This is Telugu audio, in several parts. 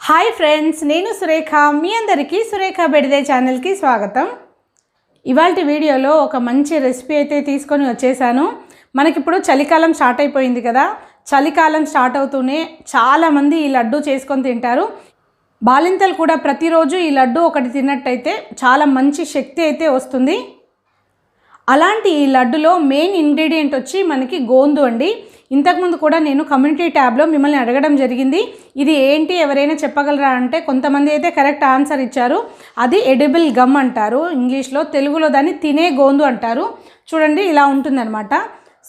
हाय फ्रेंड्स నేను సురేఖ మీ అందరికీ సురేఖ బెడిదే ఛానల్ కి స్వాగతం। ఇవాల్టి వీడియోలో ఒక మంచి రెసిపీ అయితే తీసుకొని వచ్చేసాను। మనకి ఇప్పుడు చలికాలం స్టార్ట్ అయిపోయింది కదా। చలికాలం స్టార్ట్ అవుతూనే చాలా మంది ఈ లడ్డు చేసుకొని తింటారు। బాలింతలు కూడా ప్రతిరోజు ఈ లడ్డు ఒకటి తిన్నట్టయితే చాలా మంచి శక్తి అయితే వస్తుంది। అలాంటి ఈ లడ్డులో మెయిన్ ఇంగ్రీడియంట్ వచ్చి మనకి గోందు అండి। ఇంతకుముందు కూడా నేను కమ్యూనిటీ ట్యాబ్లో మిమ్మల్ని అడగడం జరిగింది, ఇది ఏంటి ఎవరైనా చెప్పగలరా అంటే కొంతమంది అయితే కరెక్ట్ ఆన్సర్ ఇచ్చారు। అది ఎడిబుల్ గమ్ అంటారు ఇంగ్లీష్లో, తెలుగులో దాన్ని తినే గోందు అంటారు। చూడండి ఇలా ఉంటుందన్నమాట।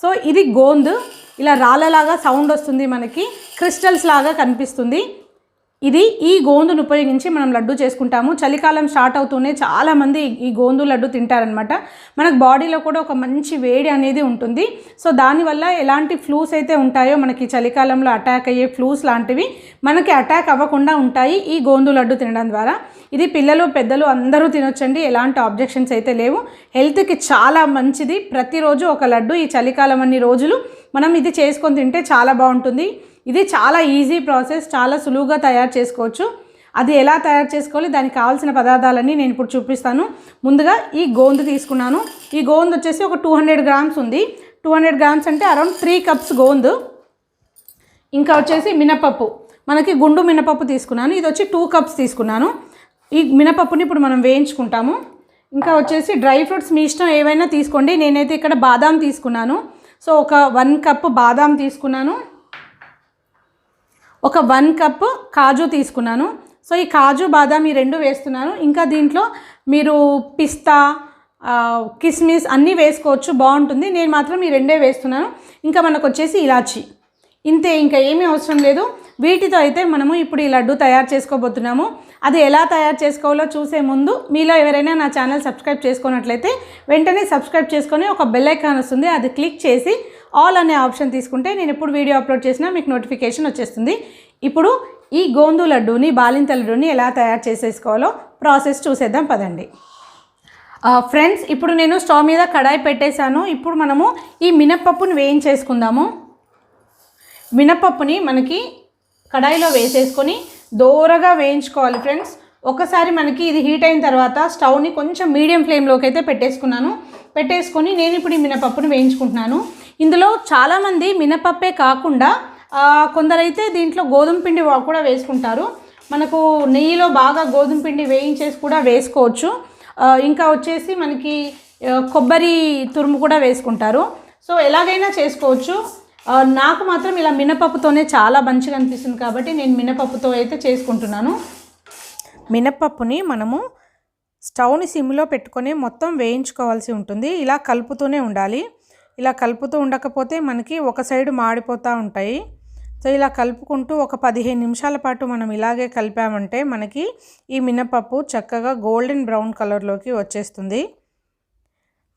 సో ఇది గోందు, ఇలా రాళ్ళలాగా సౌండ్ వస్తుంది, మనకి క్రిస్టల్స్ లాగా కనిపిస్తుంది। ఇది ఈ గోందును ఉపయోగించి మనం లడ్డు చేసుకుంటాము। చలికాలం స్టార్ట్ అవుతూనే చాలామంది ఈ గోందు లడ్డు తింటారనమాట। మనకు బాడీలో కూడా ఒక మంచి వేడి అనేది ఉంటుంది। సో దానివల్ల ఎలాంటి ఫ్లూస్ అయితే ఉంటాయో మనకి చలికాలంలో అటాక్ అయ్యే ఫ్లూస్ లాంటివి మనకి అటాక్ అవ్వకుండా ఉంటాయి ఈ గోందు లడ్డు తినడం ద్వారా। ఇది పిల్లలు పెద్దలు అందరూ తినొచ్చండి, ఎలాంటి ఆబ్జెక్షన్స్ అయితే లేవు। హెల్త్కి చాలా మంచిది। ప్రతిరోజు ఒక లడ్డు ఈ చలికాలం అన్ని రోజులు మనం ఇది చేసుకొని తింటే చాలా బాగుంటుంది। ఇది చాలా ఈజీ ప్రాసెస్, చాలా సులువుగా తయారు చేసుకోవచ్చు। అది ఎలా తయారు చేసుకోవాలి, దానికి కావాల్సిన పదార్థాలన్నీ నేను ఇప్పుడు చూపిస్తాను। ముందుగా ఈ గోందు తీసుకున్నాను। ఈ గోందు వచ్చేసి ఒక 200 గ్రామ్స్ ఉంది। 200 గ్రామ్స్ అంటే అరౌండ్ 3 కప్స్ గోందు। ఇంకా వచ్చేసి మినపప్పు, మనకి గుండు మినపప్పు తీసుకున్నాను, ఇది వచ్చి 2 కప్స్ తీసుకున్నాను। ఈ మినపప్పుని ఇప్పుడు మనం వేయించుకుంటాము। ఇంకా వచ్చేసి డ్రై ఫ్రూట్స్ మీ ఇష్టం ఏవైనా తీసుకోండి, నేనైతే ఇక్కడ బాదాం తీసుకున్నాను। సో ఒక 1 కప్ బాదాం తీసుకున్నాను, ఒక 1 కప్ కాజు తీసుకున్నాను। సో ఈ కాజు బాదాం ఈ రెండు వేస్తున్నాను। ఇంకా దీంట్లో మీరు పిస్తా కిస్మిస్ అన్నీ వేసుకోవచ్చు, బాగుంటుంది। నేను మాత్రం ఈ రెండే వేస్తున్నాను। ఇంకా మనకు వచ్చేసి ఇలాచి, ఇంతే, ఇంకా ఏమీ అవసరం లేదు। వీటితో అయితే మనము ఇప్పుడు ఈ లడ్డు తయారు చేసుకోబోతున్నాము। అది ఎలా తయారు చేసుకోవాలో చూసే ముందు మీలో ఎవరైనా నా ఛానల్ సబ్స్క్రైబ్ చేసుకున్నట్లయితే వెంటనే సబ్స్క్రైబ్ చేసుకొని ఒక బెల్ ఐకాన్ వస్తుంది, అది క్లిక్ చేసి ఆల్ అనే ఆప్షన్ తీసుకుంటే నేను ఎప్పుడు వీడియో అప్లోడ్ చేసినా మీకు నోటిఫికేషన్ వచ్చేస్తుంది। ఇప్పుడు ఈ గోందు లడ్డూని, బాలింత లడ్డూని ఎలా తయారు చేసేసుకోవాలో ప్రాసెస్ చూసేద్దాం పదండి। ఫ్రెండ్స్, ఇప్పుడు నేను స్టవ్ మీద కడాయి పెట్టేశాను। ఇప్పుడు మనము ఈ మినప్పప్పుని వేయించేసుకుందాము। మినప్పప్పుని మనకి కడాయిలో వేసేసుకొని దోరగా వేయించుకోవాలి ఫ్రెండ్స్। ఒకసారి మనకి ఇది హీట్ అయిన తర్వాత స్టవ్ని కొంచెం మీడియం ఫ్లేమ్లోకి అయితే పెట్టేసుకొని నేను ఇప్పుడు ఈ మినపప్పుని వేయించుకుంటున్నాను। ఇందులో చాలామంది మినపప్పే కాకుండా కొందరైతే దీంట్లో గోధుమ పిండి కూడా వేసుకుంటారు। మనకు నెయ్యిలో బాగా గోధుమ పిండి వేయించేసి కూడా వేసుకోవచ్చు। ఇంకా వచ్చేసి మనకి కొబ్బరి తురుము కూడా వేసుకుంటారు। సో ఎలాగైనా చేసుకోవచ్చు। నాకు మాత్రం ఇలా మినపప్పుతోనే చాలా మంచిగా అనిపిస్తుంది కాబట్టి నేను మినపప్పుతో అయితే చేసుకుంటున్నాను। మినపప్పుని మనము స్టవ్ని సిమ్లో పెట్టుకొని మొత్తం వేయించుకోవాల్సి ఉంటుంది। ఇలా కలుపుతూనే ఉండాలి, ఇలా కలుపుతూ ఉండకపోతే మనకి ఒక సైడ్ మాడిపోతూ ఉంటాయి। సో ఇలా కలుపుకుంటూ ఒక 15 నిమిషాల పాటు మనం ఇలాగే కలిపామంటే మనకి ఈ మినపప్పు చక్కగా గోల్డెన్ బ్రౌన్ కలర్లోకి వచ్చేస్తుంది।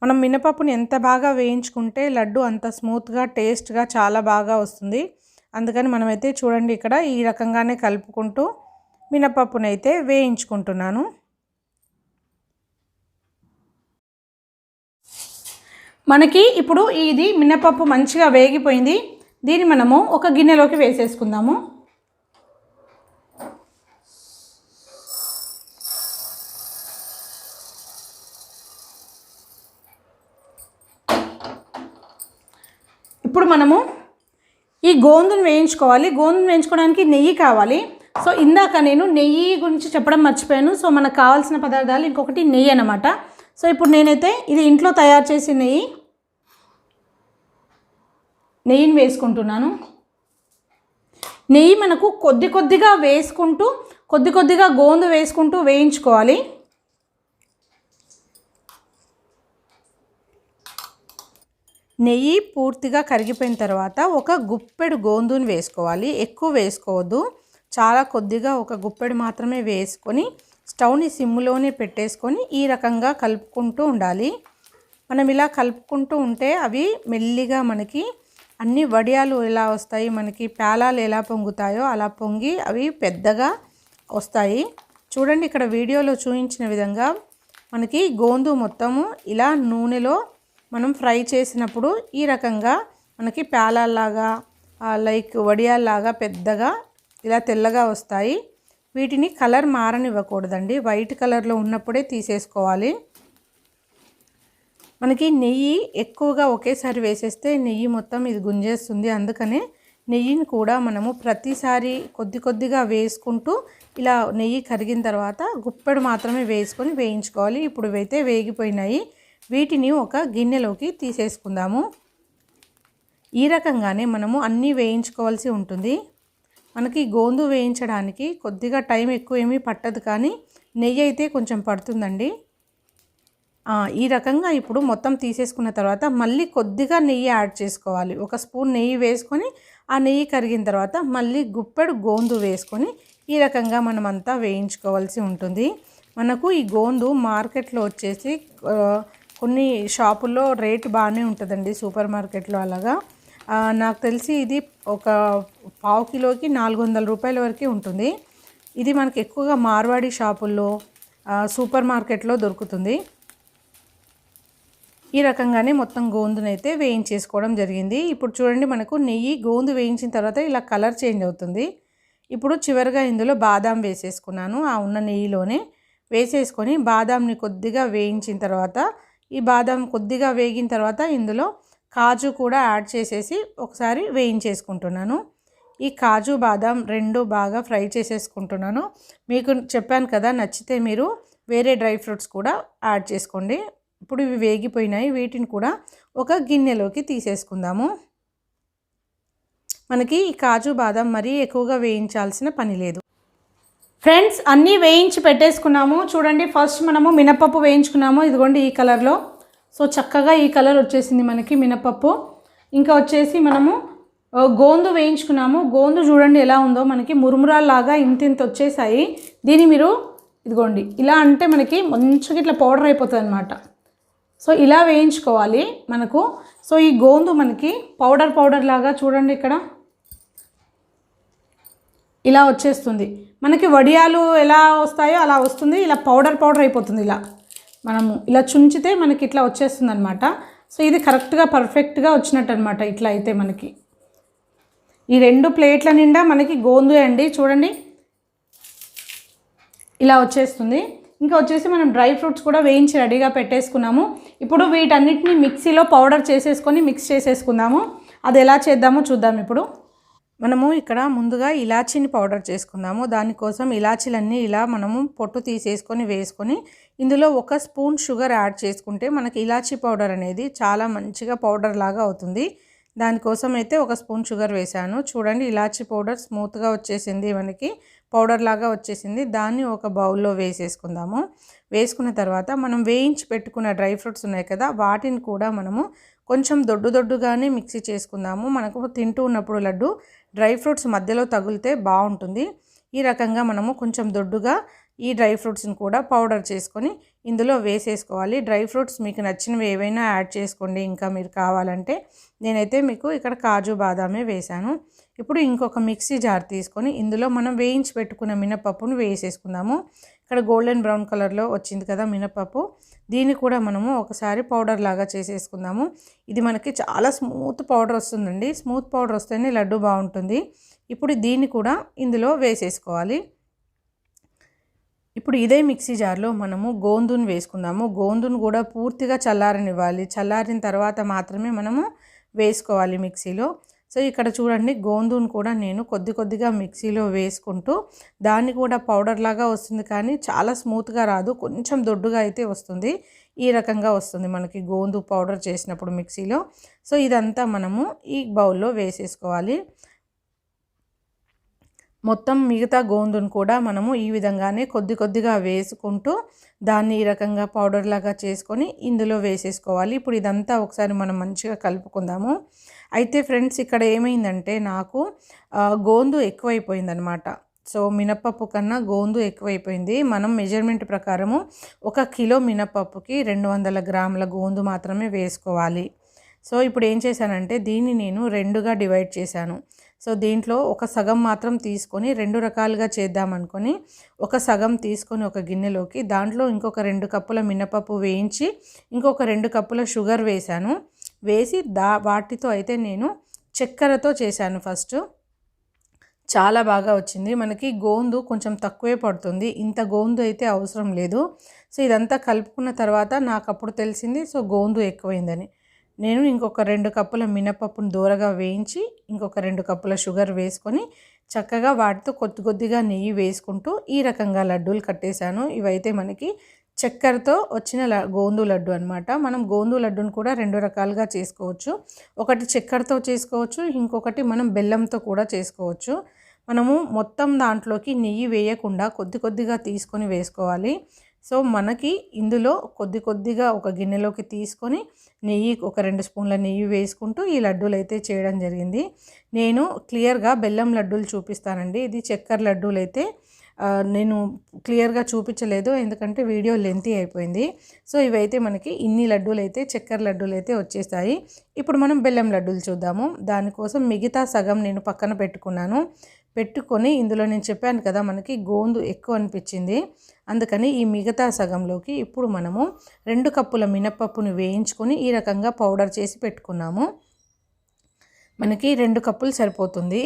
మనం మినపప్పుని ఎంత బాగా వేయించుకుంటే లడ్డు అంత స్మూత్గా టేస్ట్గా చాలా బాగా వస్తుంది। అందుకని మనమైతే చూడండి ఇక్కడ ఈ రకంగానే కలుపుకుంటూ మినపప్పునైతే వేయించుకుంటున్నాను। మనకి ఇప్పుడు ఇది మినపప్పు మంచిగా వేగిపోయింది, దీన్ని మనము ఒక గిన్నెలోకి వేసేసుకుందాము। ఇప్పుడు మనము ఈ గోందును వేయించుకోవాలి। గోందును వేయించుకోవడానికి నెయ్యి కావాలి। సో ఇందాక నేను నెయ్యి గురించి చెప్పడం మర్చిపోయాను। సో మనకు కావాల్సిన పదార్థాలు ఇంకొకటి నెయ్యి అన్నమాట। సో ఇప్పుడు నేనైతే ఇది ఇంట్లో తయారు చేసిన నెయ్యిని వేసుకుంటున్నాను। నెయ్యి మనకు కొద్దిగా వేసుకుంటూ కొద్దిగా గోందు వేసుకుంటూ వేయించుకోవాలి। నెయ్యి పూర్తిగా కరిగిపోయిన తర్వాత ఒక గుప్పెడు గోందుని వేసుకోవాలి, ఎక్కువ వేసుకోవద్దు, చాలా కొద్దిగా ఒక గుప్పెడు మాత్రమే వేసుకొని స్టవ్ని సిమ్లోనే పెట్టేసుకొని ఈ రకంగా కలుపుకుంటూ ఉండాలి। మనం ఇలా కలుపుకుంటూ ఉంటే అవి మెల్లిగా మనకి అన్ని వడియాలు ఎలా వస్తాయి, మనకి పేలాలు ఎలా పొంగుతాయో అలా పొంగి అవి పెద్దగా వస్తాయి। చూడండి ఇక్కడ వీడియోలో చూపించిన విధంగా మనకి గోందు మొత్తము ఇలా నూనెలో మనం ఫ్రై చేసినప్పుడు ఈ రకంగా మనకి పేలాల్లాగా లైక్ వడియాల్లాగా పెద్దగా ఇలా తెల్లగా వస్తాయి। వీటిని కలర్ మారనివ్వకూడదండి, వైట్ కలర్లో ఉన్నప్పుడే తీసేసుకోవాలి. మనకి నెయ్యి ఎక్కువగా ఒకేసారి వేసేస్తే నెయ్యి మొత్తం ఇది గుంజేస్తుంది. అందుకనే నెయ్యిని కూడా మనము ప్రతిసారి కొద్ది కొద్దిగా వేసుకుంటూ ఇలా నెయ్యి కరిగిన తర్వాత గుప్పెడు మాత్రమే వేసుకొని వేయించుకోవాలి. ఇప్పుడు ఇవైతే వేగిపోయినాయి. వీటిని ఒక గిన్నెలోకి తీసేసుకుందాము. ఈ రకంగానే మనము అన్నీ వేయించుకోవాల్సి ఉంటుంది. మనకి గోందు వేయించడానికి కొద్దిగా టైం ఎక్కువ ఏమీ పట్టదు, కానీ నెయ్యి అయితే కొంచెం పడుతుందండి. ఈ రకంగా ఇప్పుడు మొత్తం తీసేసుకున్న తర్వాత మళ్ళీ కొద్దిగా నెయ్యి యాడ్ చేసుకోవాలి. ఒక స్పూన్ నెయ్యి వేసుకొని ఆ నెయ్యి కరిగిన తర్వాత మళ్ళీ గుప్పెడు గోందు వేసుకొని ఈ రకంగా మనమంతా వేయించుకోవాల్సి ఉంటుంది. మనకు ఈ గోందు మార్కెట్లో వచ్చేసి కొన్ని షాపుల్లో రేటు బాగానే ఉంటుందండి, సూపర్ మార్కెట్లో అలాగా. నాకు తెలిసి ఇది ఒక పావు కిలోకి 400 రూపాయల వరకు ఉంటుంది. ఇది మనకి ఎక్కువగా మార్వాడి షాపుల్లో సూపర్ మార్కెట్లో దొరుకుతుంది. ఈ రకంగానే మొత్తం గోందునైతే వేయించేసుకోవడం జరిగింది. ఇప్పుడు చూడండి, మనకు నెయ్యి గోందు వేయించిన తర్వాత ఇలా కలర్ చేంజ్ అవుతుంది. ఇప్పుడు చివరిగా ఇందులో బాదాం వేసేసుకున్నాను. ఆ ఉన్న నెయ్యిలోనే వేసేసుకొని బాదాంని కొద్దిగా వేయించిన తర్వాత, ఈ బాదాం కొద్దిగా వేగిన తర్వాత ఇందులో కాజు కూడా యాడ్ చేసేసి ఒకసారి వేయించేసుకుంటున్నాను. ఈ కాజు బాదాం రెండు బాగా ఫ్రై చేసేసుకుంటున్నాను. మీకు చెప్పాను కదా, నచ్చితే మీరు వేరే డ్రై ఫ్రూట్స్ కూడా యాడ్ చేసుకోండి. ఇప్పుడు ఇవి వేగిపోయినాయి. వీటిని కూడా ఒక గిన్నెలోకి తీసేసుకుందాము. మనకి ఈ కాజు బాదాం మరీ ఎక్కువగా వేయించాల్సిన పని లేదు. ఫ్రెండ్స్, అన్నీ వేయించి పెట్టేసుకున్నాము. చూడండి, ఫస్ట్ మనము మినపప్పు వేయించుకున్నాము. ఇదిగోండి ఈ కలర్లో. సో చక్కగా ఈ కలర్ వచ్చేసింది మనకి మినపప్పు. ఇంకా వచ్చేసి మనము గోందు వేయించుకున్నాము. గోందు చూడండి ఎలా ఉందో, మనకి మురుమురాల్లాగా ఇంత వచ్చేసాయి. దీన్ని మీరు ఇదిగోండి ఇలా అంటే మనకి మంచిగా ఇట్లా పౌడర్ అయిపోతుంది అన్నమాట. సో ఇలా వేయించుకోవాలి మనకు. సో ఈ గోందు మనకి పౌడర్ లాగా చూడండి ఇక్కడ ఇలా వచ్చేస్తుంది. మనకి వడియాలు ఎలా వస్తాయో అలా వస్తుంది. ఇలా పౌడర్ అయిపోతుంది. ఇలా మనము ఇలా చుంచితే మనకి ఇట్లా వచ్చేస్తుంది అనమాట. సో ఇది కరెక్ట్గా పర్ఫెక్ట్గా వచ్చినట్టు అనమాట. ఇట్లా అయితే మనకి ఈ 2 ప్లేట్ల నిండా మనకి గోందు అండి. చూడండి ఇలా వచ్చేస్తుంది. ఇంకా వచ్చేసి మనం డ్రై ఫ్రూట్స్ కూడా వేయించి రెడీగా పెట్టేసుకున్నాము. ఇప్పుడు వీటన్నిటిని మిక్సీలో పౌడర్ చేసేసుకొని మిక్స్ చేసేసుకుందాము. అది ఎలా చేద్దామో చూద్దాం. ఇప్పుడు మనము ఇక్కడ ముందుగా ఇలాచీని పౌడర్ చేసుకుందాము. దానికోసం ఇలాచీలన్నీ ఇలా మనము పొట్టు తీసేసుకొని వేసుకొని ఇందులో 1 స్పూన్ షుగర్ యాడ్ చేసుకుంటే మనకి ఇలాచీ పౌడర్ అనేది చాలా మంచిగా పౌడర్ లాగా అవుతుంది. దానికోసం అయితే 1 స్పూన్ షుగర్ వేసాను. చూడండి, ఇలాచీ పౌడర్ స్మూత్గా వచ్చేసింది, మనకి పౌడర్ లాగా వచ్చేసింది. దాన్ని ఒక బౌల్లో వేసేసుకుందాము. వేసుకున్న తర్వాత మనం వేయించి పెట్టుకున్న డ్రై ఫ్రూట్స్ ఉన్నాయి కదా, వాటిని కూడా మనము కొంచెం దొడ్డుగానే మిక్సీ చేసుకుందాము. మనకు తింటూ ఉన్నప్పుడు లడ్డు డ్రై ఫ్రూట్స్ మధ్యలో తగిలితే బాగుంటుంది. ఈ రకంగా మనము కొంచెం దొడ్డుగా ఈ డ్రై ఫ్రూట్స్ని కూడా పౌడర్ చేసుకొని ఇందులో వేసేసుకోవాలి. డ్రై ఫ్రూట్స్ మీకు నచ్చినవి ఏవైనా యాడ్ చేసుకోండి ఇంకా మీరు కావాలంటే. నేనైతే మీకు ఇక్కడ కాజు బాదామే వేశాను. ఇప్పుడు ఇంకొక మిక్సీ జార్ తీసుకొని ఇందులో మనం వేయించి పెట్టుకున్న మినపప్పును వేసేసుకుందాము. ఇక్కడ గోల్డెన్ బ్రౌన్ కలర్లో వచ్చింది కదా మినపప్పు, దీన్ని కూడా మనము ఒకసారి పౌడర్ లాగా చేసేసుకుందాము. ఇది మనకి చాలా స్మూత్ పౌడర్ వస్తుందండి. స్మూత్ పౌడర్ వస్తేనే లడ్డు బాగుంటుంది. ఇప్పుడు దీన్ని కూడా ఇందులో వేసేసుకోవాలి. ఇప్పుడు ఇదే మిక్సీ జార్లో మనము గోందును వేసుకుందాము. గోందును కూడా పూర్తిగా చల్లారనివ్వాలి. చల్లారిన తర్వాత మాత్రమే మనము వేసుకోవాలి మిక్సీలో. సో ఇక్కడ చూడండి, గోందును కూడా నేను కొద్దిగా మిక్సీలో వేసుకుంటూ దాన్ని కూడా పౌడర్ లాగా వస్తుంది, కానీ చాలా స్మూత్గా రాదు, కొంచెం దొడ్డుగా అయితే వస్తుంది. ఈ రకంగా వస్తుంది మనకి గోందు పౌడర్ చేసినప్పుడు మిక్సీలో. సో ఇదంతా మనము ఈ బౌల్లో వేసేసుకోవాలి. మొత్తం మిగతా గోందును కూడా మనము ఈ విధంగానే కొద్దిగా వేసుకుంటూ దాన్ని ఈ రకంగా పౌడర్ లాగా చేసుకొని ఇందులో వేసేసుకోవాలి. ఇప్పుడు ఇదంతా ఒకసారి మనం మంచిగా కలుపుకుందాము. అయితే ఫ్రెండ్స్, ఇక్కడ ఏమైందంటే నాకు గోందు ఎక్కువైపోయిందనమాట. సో మినపప్పు కన్నా గోందు ఎక్కువైపోయింది. మనం మెజర్మెంట్ ప్రకారము 1 కిలో మినపప్పుకి 200 గ్రాముల గోందు మాత్రమే వేసుకోవాలి. సో ఇప్పుడు ఏం చేశానంటే దీన్ని నేను 2గా డివైడ్ చేశాను. సో దీంట్లో ఒక సగం మాత్రం తీసుకొని 2 రకాలుగా చేద్దామనుకొని ఒక సగం తీసుకొని ఒక గిన్నెలోకి దాంట్లో ఇంకొక 2 కప్పుల మినపప్పు వేయించి ఇంకొక 2 కప్పుల షుగర్ వేశాను. వేసి వాటితో అయితే నేను చక్కెరతో చేశాను ఫస్ట్. చాలా బాగా వచ్చింది. మనకి గోందు కొంచెం తక్కువే పడుతుంది, ఇంత గోందు అయితే అవసరం లేదు. సో ఇదంతా కలుపుకున్న తర్వాత నాకు అప్పుడు తెలిసింది సో గోందు ఎక్కువైందని. నేను ఇంకొక 2 కప్పుల మినపప్పును దూరగా వేయించి ఇంకొక 2 కప్పుల షుగర్ వేసుకొని చక్కగా వాటితో కొద్ది కొద్దిగా నెయ్యి వేసుకుంటూ ఈ రకంగా లడ్డూలు కట్టేశాను. ఇవైతే మనకి చక్కెరతో వచ్చిన గోందు లడ్డు అనమాట. మనం గోందు లడ్డును కూడా 2 రకాలుగా చేసుకోవచ్చు. ఒకటి చక్కెరతో చేసుకోవచ్చు, ఇంకొకటి మనం బెల్లంతో కూడా చేసుకోవచ్చు. మనము మొత్తం దాంట్లోకి నెయ్యి వేయకుండా కొద్ది కొద్దిగా తీసుకొని వేసుకోవాలి. సో మనకి ఇందులో కొద్ది కొద్దిగా ఒక గిన్నెలోకి తీసుకొని నెయ్యి ఒక 2 స్పూన్ల నెయ్యి వేసుకుంటూ ఈ లడ్డూలు అయితే చేయడం జరిగింది. నేను క్లియర్గా బెల్లం లడ్డూలు చూపిస్తానండి. ఇది చక్కెర లడ్డూలు అయితే నేను క్లియర్గా చూపించలేదు, ఎందుకంటే వీడియో లెంతీ అయిపోయింది. సో ఇవైతే మనకి ఇన్ని లడ్డూలు అయితే చక్కెర లడ్డూలు అయితే వచ్చేస్తాయి. ఇప్పుడు మనం బెల్లం లడ్డూలు చూద్దాము. దానికోసం మిగతా సగం నేను పక్కన పెట్టుకొని ఇందులో నేను చెప్పాను కదా మనకి గోందు ఎక్కువ అనిపించింది, అందుకని ఈ మిగతా సగంలోకి ఇప్పుడు మనము 2 కప్పుల మినపప్పును వేయించుకొని ఈ రకంగా పౌడర్ చేసి పెట్టుకున్నాము. మనకి 2 కప్పులు సరిపోతుంది.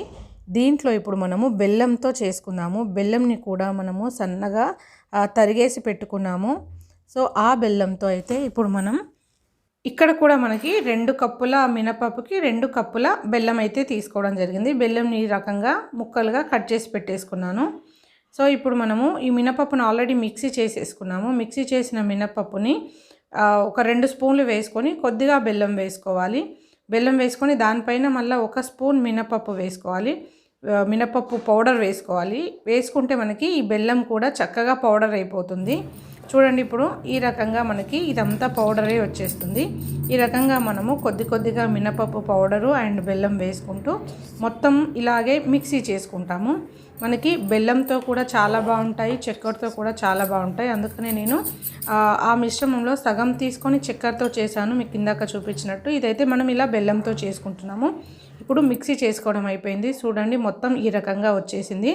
దీంట్లో ఇప్పుడు మనము బెల్లంతో చేసుకున్నాము. బెల్లంని కూడా మనము సన్నగా తరిగేసి పెట్టుకున్నాము. సో ఆ బెల్లంతో అయితే ఇప్పుడు మనం ఇక్కడ కూడా మనకి 2 కప్పుల మినపప్పుకి 2 కప్పుల బెల్లం అయితే తీసుకోవడం జరిగింది. బెల్లంని ఈ రకంగా ముక్కలుగా కట్ చేసి పెట్టేసుకున్నాను. సో ఇప్పుడు మనము ఈ మినపప్పును ఆల్రెడీ మిక్సీ చేసేసుకున్నాము. మిక్సీ చేసిన మినపప్పుని ఒక 2 స్పూన్లు వేసుకొని కొద్దిగా బెల్లం వేసుకోవాలి. బెల్లం వేసుకొని దానిపైన మళ్ళీ 1 స్పూన్ మినపప్పు వేసుకోవాలి. మినపప్పు పౌడర్ వేసుకోవాలి. వేసుకుంటే మనకి ఈ బెల్లం కూడా చక్కగా పౌడర్ అయిపోతుంది. చూడండి ఇప్పుడు ఈ రకంగా మనకి ఇదంతా పౌడరే వచ్చేస్తుంది. ఈ రకంగా మనము కొద్దిగా మినపప్పు పౌడరు అండ్ బెల్లం వేసుకుంటూ మొత్తం ఇలాగే మిక్సీ చేసుకుంటాము. మనకి బెల్లంతో కూడా చాలా బాగుంటాయి, చక్కెరతో కూడా చాలా బాగుంటాయి. అందుకనే నేను ఆ మిశ్రమంలో సగం తీసుకొని చక్కెరతో చేశాను, మీకు ఇందాక చూపించినట్టు. ఇదైతే మనం ఇలా బెల్లంతో చేసుకుంటున్నాము. ఇప్పుడు మిక్సీ చేసుకోవడం అయిపోయింది. చూడండి మొత్తం ఈ రకంగా వచ్చేసింది.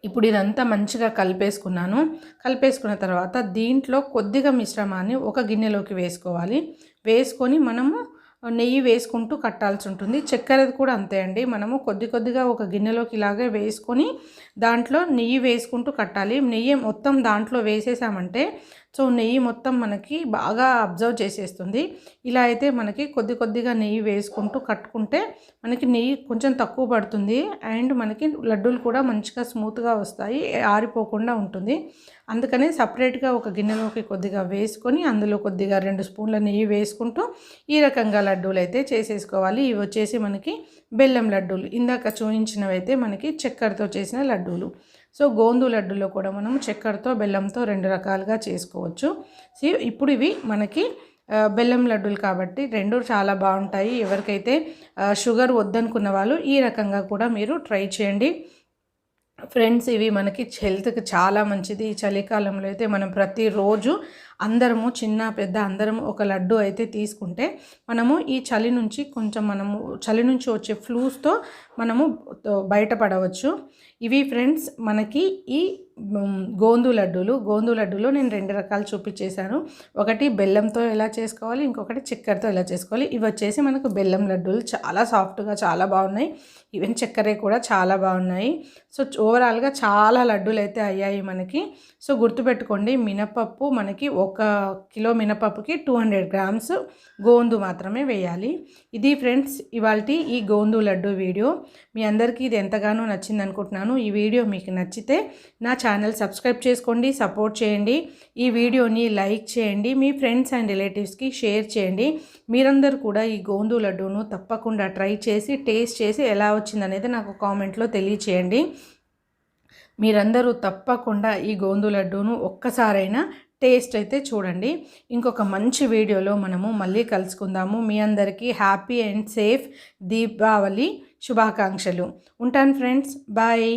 ఇప్పుడు ఇదంతా మంచిగా కలిపేసుకున్న తర్వాత దీంట్లో కొద్దిగా మిశ్రమాన్ని ఒక గిన్నెలోకి వేసుకోవాలి. వేసుకొని మనము నెయ్యి వేసుకుంటూ కట్టాల్సి ఉంటుంది. చక్కెరది కూడా అంతే అండి. మనము కొద్దిగా ఒక గిన్నెలోకి ఇలాగే వేసుకొని దాంట్లో నెయ్యి వేసుకుంటూ కట్టాలి. నెయ్యి మొత్తం దాంట్లో వేసేసామంటే సో నెయ్యి మొత్తం మనకి బాగా అబ్జర్వ్ చేసేస్తుంది. ఇలా అయితే మనకి కొద్దిగా నెయ్యి వేసుకుంటూ కట్టుకుంటే మనకి నెయ్యి కొంచెం తక్కువ పడుతుంది అండ్ మనకి లడ్డూలు కూడా మంచిగా స్మూత్గా వస్తాయి, ఆరిపోకుండా ఉంటుంది. అందుకని సపరేట్గా ఒక గిన్నెలోకి కొద్దిగా వేసుకొని అందులో కొద్దిగా 2 స్పూన్ల నెయ్యి వేసుకుంటూ ఈ రకంగా లడ్డూలు అయితే చేసేసుకోవాలి. ఇవి వచ్చేసి మనకి బెల్లం లడ్డూలు. ఇందాక చూపించినవి అయితే మనకి చక్కెరతో చేసిన లడ్డూలు. సో గోందు లడ్డూలో కూడా మనం చక్కెరతో బెల్లంతో 2 రకాలుగా చేసుకోవచ్చు. సో ఇప్పుడు ఇవి మనకి బెల్లం లడ్డూలు కాబట్టి 2 చాలా బాగుంటాయి. ఎవరికైతే షుగర్ వద్దనుకున్న వాళ్ళు ఈ రకంగా కూడా మీరు ట్రై చేయండి ఫ్రెండ్స్. ఇవి మనకి హెల్త్కి చాలా మంచిది. ఈ చలికాలంలో అయితే మనం ప్రతిరోజు అందరము చిన్న పెద్ద అందరం ఒక లడ్డు అయితే తీసుకుంటే మనము ఈ చలి నుంచి వచ్చే ఫ్లూస్తో మనము బయటపడవచ్చు. ఇవి ఫ్రెండ్స్ మనకి ఈ గోందు లడ్డూలో నేను 2 రకాలు చూపించేశాను. ఒకటి బెల్లంతో ఎలా చేసుకోవాలి, ఇంకొకటి చక్కెరతో ఎలా చేసుకోవాలి. ఇవి వచ్చేసి మనకు బెల్లం లడ్డూలు చాలా సాఫ్ట్గా చాలా బాగున్నాయి. ఈవెన్ చక్కెర కూడా చాలా బాగున్నాయి. సో ఓవరాల్గా చాలా లడ్డూలు అయితే అయ్యాయి మనకి. సో గుర్తుపెట్టుకోండి, మినపప్పు మనకి 1 కిలో మినపప్పుకి 200 గ్రామ్స్ గోందు మాత్రమే వేయాలి. ఇది ఫ్రెండ్స్ ఇవాల్టి ఈ గోందు లడ్డు వీడియో. మీ అందరికీ ఇది ఎంతగానో నచ్చింది అనుకుంటున్నాను. ఈ వీడియో మీకు నచ్చితే నా ఛానల్ సబ్స్క్రైబ్ చేసుకోండి, సపోర్ట్ చేయండి. ఈ వీడియోని లైక్ చేయండి, మీ ఫ్రెండ్స్ అండ్ రిలేటివ్స్కి షేర్ చేయండి. మీరందరూ కూడా ఈ గోందు లడ్డూను తప్పకుండా ట్రై చేసి టేస్ట్ చేసి ఎలా వచ్చిందనేది నాకు కామెంట్లో తెలియచేయండి. మీరందరూ తప్పకుండా ఈ గోందు లడ్డూను ఒక్కసారైనా టేస్ట్ అయితే చూడండి. ఇంకొక మంచి వీడియోలో మనము మళ్ళీ కలుసుకుందాము. మీ అందరికీ హ్యాపీ అండ్ సేఫ్ దీపావళి శుభాకాంక్షలు. ఉంటాను ఫ్రెండ్స్, బాయ్.